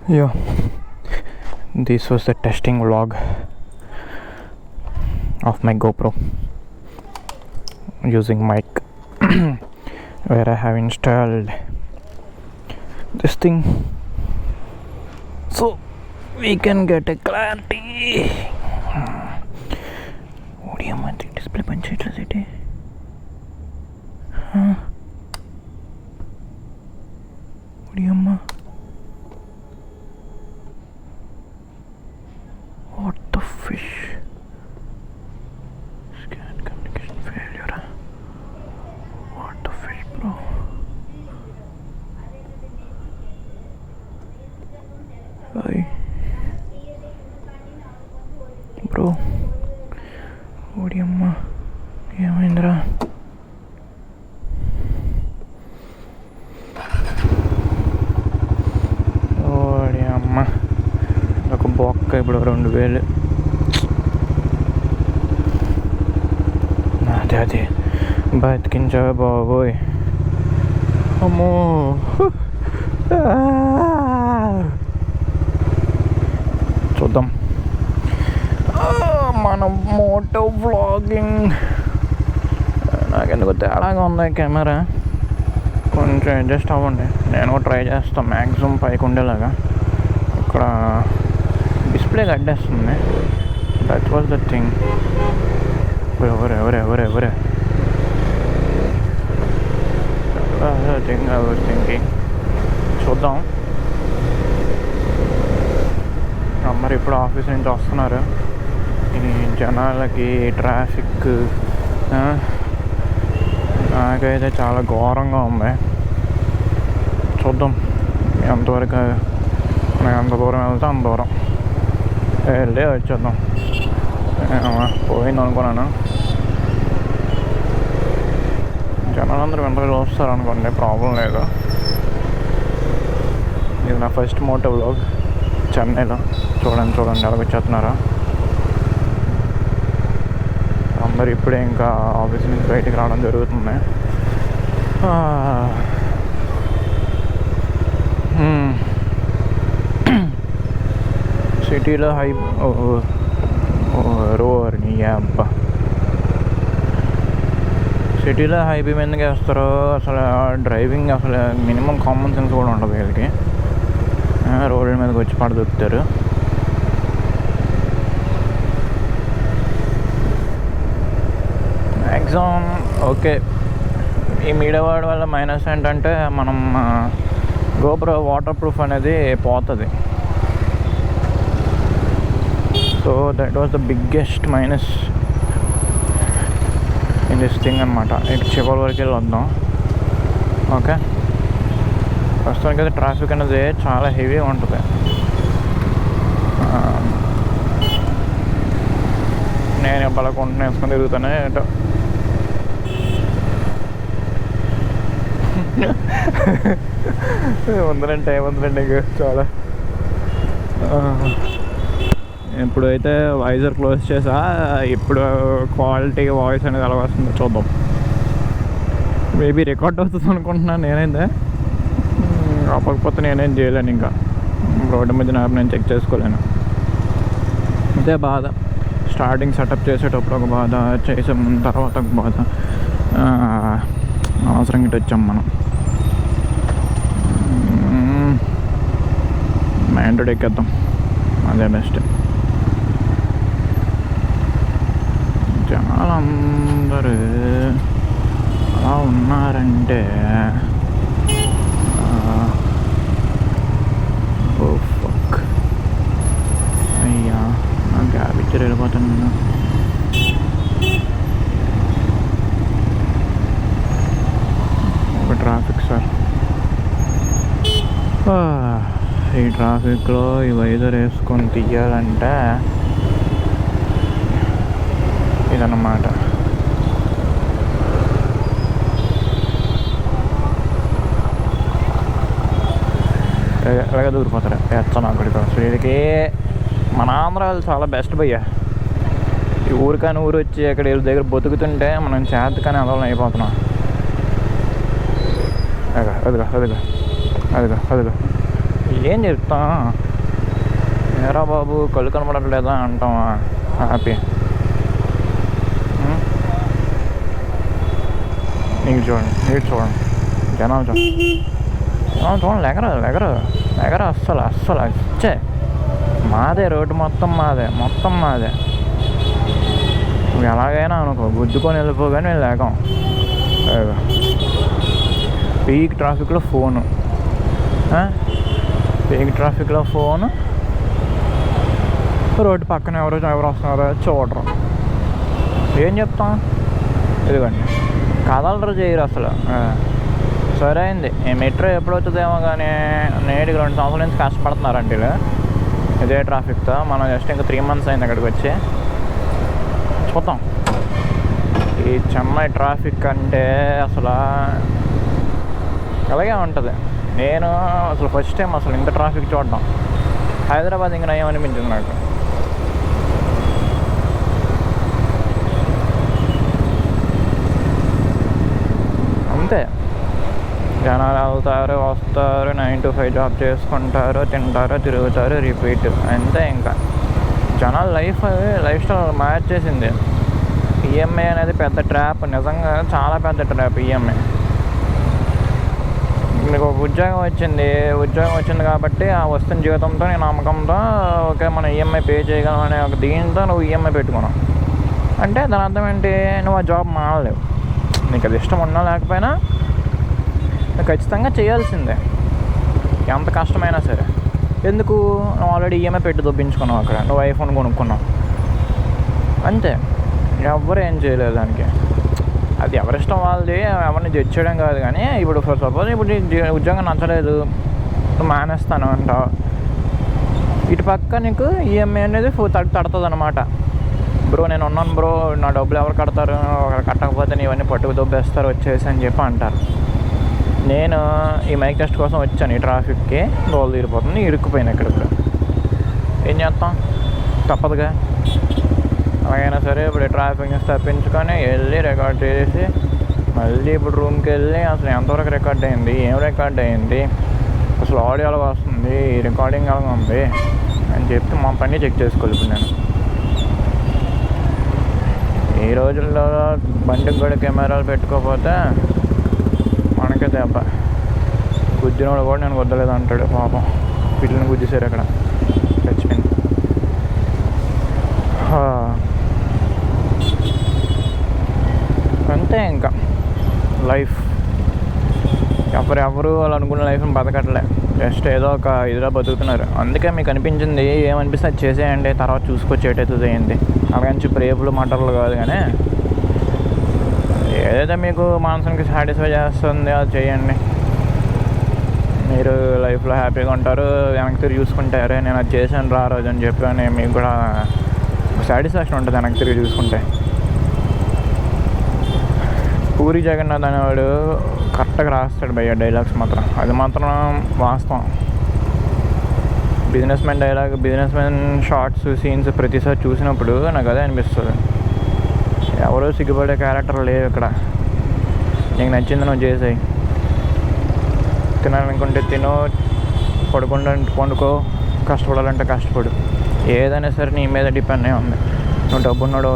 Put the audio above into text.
Yeah, this was the testing vlog of my GoPro using mic where I have installed this thing so we can get a clarity. Display పంచేట్లేదే అమ్మ. What the fish? Scan communication failure. What the fish, bro? Hi. Bro. ఓడి అమ్మ ఏమైందిరా? ఓడి అమ్మ ఒక బొక్క ఇప్పుడు 2000. అదే బతికించావా బాబోయ్. అమ్మో చూద్దాం మన మోటో వ్లాగింగ్. నాకెందుకు తేడాగా ఉంది కెమెరా, కొంచెం అడ్జస్ట్ అవ్వండి. నేను ట్రై చేస్తాను మ్యాక్సిమం పైకి ఉండేలాగా. ఇక్కడ డిస్ప్లేకి అడ్డేస్తుంది. That was the thing. Every thing I was thinking. చూద్దాం. మరి ఇప్పుడు ఆఫీస్ నుంచి వస్తున్నారు. ఈ జనాలకి ట్రాఫిక్ నాకైతే చాలా ఘోరంగా ఉంది. చూద్దాం ఎంతవరకు నేను ఎంత దూరం వెళ్తే అంత దూరం వెళ్ళి వచ్చేద్దాం. పోయింది అనుకున్నాను. జనాలందరూ వెంటనే చూస్తారు అనుకోండి, ప్రాబ్లం లేదు. ఇది నా ఫస్ట్ మోటో వ్లాగ్ చెన్నైలో. చూడండి ఎలాగ వచ్చేస్తున్నారా అందరు. ఇప్పుడే ఇంకా ఆఫీస్ నుంచి బయటికి రావడం జరుగుతుంది. సిటీలో అబ్బా సిటీలో హైబీ ఎందుకు వేస్తారో అసలు. డ్రైవింగ్ అసలు మినిమం కామన్ సెన్స్ కూడా ఉండదు వీళ్ళకి. రోడ్ల మీదకి వచ్చి పడదొక్కుతారు. Maximum okay. ఈ మీడియా వాడి వల్ల మైనస్ ఏంటంటే మనం గోప్రో వాటర్ ప్రూఫ్ అనేది పోతుంది. So that was the biggest minus in this thing అనమాట. ఇటు చివరి వరకు వెళ్ళి వద్దాం. ఓకే, ప్రస్తుతానికి అయితే ట్రాఫిక్ అనేది చాలా హెవీగా ఉంటుంది. నేను బలకుంటున్నా వేసుకొని తిరుగుతానే ఏంటో. ఉందండి చాలా. ఇప్పుడైతే వైజర్ క్లోజ్ చేసా. ఇప్పుడు క్వాలిటీ వాయిస్ అనేది ఎలా వస్తుందో చూద్దాం. మేబీ రికార్డ్ అవుతుంది అనుకుంటున్నాను నేనైతే. అవ్వకపోతే నేనేం చేయలేను. ఇంకా రోడ్డు మీద నేను చెక్ చేసుకోలేను. ఇదే బాధ. స్టార్టింగ్ సెటప్ చేసేటప్పుడు ఒక బాధ, చేసే తర్వాత ఒక బాధ. అవసరం ఇటు వచ్చాం మనం. మెయిన్ రోడ్ ఎక్కేద్దాం, అదే బెస్ట్. జనాలందరూ అలా ఉన్నారంటే అయ్యా నా గ్యాప్ ఇచ్చారు వెళ్ళిపోతాను నేను. ఒక ట్రాఫిక్ సార్. ఈ ట్రాఫిక్లో ఈ వైజర్ వేసుకొని తీయాలంటే ఇదన్నమాట. ఎలాగ దూరిపోతారు ఎచ్చను అక్కడికి. వీడికి మన ఆంధ్ర వాళ్ళు చాలా బెస్ట్ భయ్యా. ఈ ఊరికాని ఊరు వచ్చి అక్కడ వీళ్ళ దగ్గర బతుకుతుంటే మనం చేతకాని అదోళన అయిపోతున్నాం. అదిగో ఏం చెప్తా ఏరా బాబు కళ్ళు కనబడట్లేదా అంటావా హ్యాపీ. నీకు చూడండి నీకు చూడండి జనాలు చూడండి లెగరు అస్సలు ఇచ్చే మాదే రోడ్డు మొత్తం మాదే నువ్వు ఎలాగైనా అనుకో గుద్దుకొని వెళ్ళిపోగానే మేము లేకం. పీక్ ట్రాఫిక్లో ఫోను రోడ్డు పక్కన ఎవరు వస్తున్నారో చూడరు. ఏం చెప్తాం? ఇదిగోండి కదలరు చేయరు అసలు. సరే అయింది మెట్రో ఎప్పుడు అవుతుందేమో కానీ నేటికి 2 సంవత్సరాల నుంచి కష్టపడుతున్నారంటే ఇదే ట్రాఫిక్తో. మనం జస్ట్ ఇంకా 3 months అయింది అక్కడికి వచ్చి. చూద్దాం. ఈ చెన్నై ట్రాఫిక్ అంటే అసలు అలాగే ఉంటుంది. నేను అసలు ఫస్ట్ టైం అసలు ఇంత ట్రాఫిక్ చూడడం. హైదరాబాద్ ఇంకా నయం అనిపించింది నాకు. అంతే జనాలు వెళ్తారు వస్తారు 9 to 5 జాబ్ చేసుకుంటారు తింటారు తిరుగుతారు రిపీట్ అంతే. ఇంకా జనాల లైఫ్ స్టైల్ మార్చేసింది. ఈఎంఐ అనేది పెద్ద ట్రాప్, నిజంగా చాలా పెద్ద ట్రాప్ ఈఎంఐ. మీకు ఒక ఉద్యోగం వచ్చింది కాబట్టి ఆ వస్తున్న జీవితంతో నేను నమ్మకంతో ఓకే మనం ఈఎంఐ పే చేయగలం అనే ఒక దీంతో నువ్వు ఈఎంఐ పెట్టుకున్నావు అంటే దాని అర్థం ఏంటి? నువ్వు ఆ జాబ్ మానలేవు. నీకు అది ఇష్టం ఉన్నా లేకపోయినా నువ్వు ఖచ్చితంగా చేయాల్సిందే ఎంత కష్టమైనా సరే. ఎందుకు? నువ్వు ఆల్రెడీ ఈఎంఐ పెట్టి దొబ్బించుకున్నావు అక్కడ, నువ్వు ఐఫోన్ కొనుక్కున్నావు అంతే. ఎవ్వరు ఏం చేయలేదు దానికి. అది ఎవరిష్టం వాళ్ళది, ఎవరిని జడ్జ్ చేయడం కాదు. కానీ ఇప్పుడు సపోజ్ ఇప్పుడు ఉద్యోగం నచ్చలేదు నువ్వు మానేస్తాను అంటావు, ఇటు పక్క నీకు ఈఎంఐ అనేది తడుతుంది అనమాట. బ్రో నేను ఉన్నాను బ్రో నా డబ్బులు ఎవరు కడతారు, కట్టకపోతే ఇవన్నీ పట్టుకు దొబ్బేస్తారు వచ్చేసి అని చెప్పి అంటారు. నేను ఈ మైక్ టెస్ట్ కోసం వచ్చాను ఈ ట్రాఫిక్కి, రోజు తీరిపోతుంది ఇరుక్కుపోయాను ఇక్కడ. ఏం చేస్తాం తప్పదుగా. అలాగైనా సరే ఇప్పుడు ట్రాఫిక్ నుంచి తప్పించుకొని వెళ్ళి రికార్డ్ చేసి మళ్ళీ ఇప్పుడు రూమ్కి వెళ్ళి అసలు ఎంతవరకు రికార్డ్ అయింది, ఏం రికార్డ్ అయింది, అసలు ఆడియో ఎలాగ వస్తుంది, రికార్డింగ్ ఎలాగ ఉంది అని చెప్పి మా పని చెక్ చేసుకోవాలి. ఇప్పుడు నేను ఈ రోజుల్లో బండికి కూడా కెమెరాలు పెట్టుకోకపోతే మనకే దెబ్బ. గుద్దినోడు కూడా నేను వద్దలేదు అంటాడు పాపం. పిల్లల్ని గుద్దేశారు అక్కడ చచ్చిపోయింది. అంతే ఇంకా లైఫ్. ఎవరు వాళ్ళు అనుకున్న లైఫ్ని బతకట్లే, జస్ట్ ఏదో ఒక ఇదిలో బతుకుతున్నారు. అందుకే మీకు అనిపించింది ఏమనిపిస్తే అది చేసేయండి, తర్వాత చూసుకొచ్చి ఏటైతే చేయండి. అలాగని చెప్పి రేపులు మటర్లు కాదు, కానీ ఏదైతే మీకు మనసుకి సాటిస్ఫై చేస్తుంది అది చేయండి. మీరు లైఫ్లో హ్యాపీగా ఉంటారు. వెనక్కి తిరిగి చూసుకుంటారే నేను అది చేశాను రా రోజు అని చెప్పి మీకు కూడా సాటిస్ఫాక్షన్ ఉంటుంది వెనక్కి తిరిగి చూసుకుంటే. పూరి జగన్నాథ్ అనేవాడు కరెక్ట్గా రాస్తాడు భయ్య డైలాగ్స్ మాత్రం, అది మాత్రం వాస్తవం. బిజినెస్ మ్యాన్ షార్ట్స్ సీన్స్ ప్రతిసారి చూసినప్పుడు నాకు అదే అనిపిస్తుంది. ఎవరో సిగ్గుపడే క్యారెక్టర్ లేవు ఇక్కడ. నీకు నచ్చింది నువ్వు చేసాయి, తినాలనుకుంటే తినో, పండుకో, కష్టపడాలంటే కష్టపడు. ఏదైనా సరే నీ మీద డిపెండ్ అయి ఉంది. నువ్వు డబ్బున్నాడు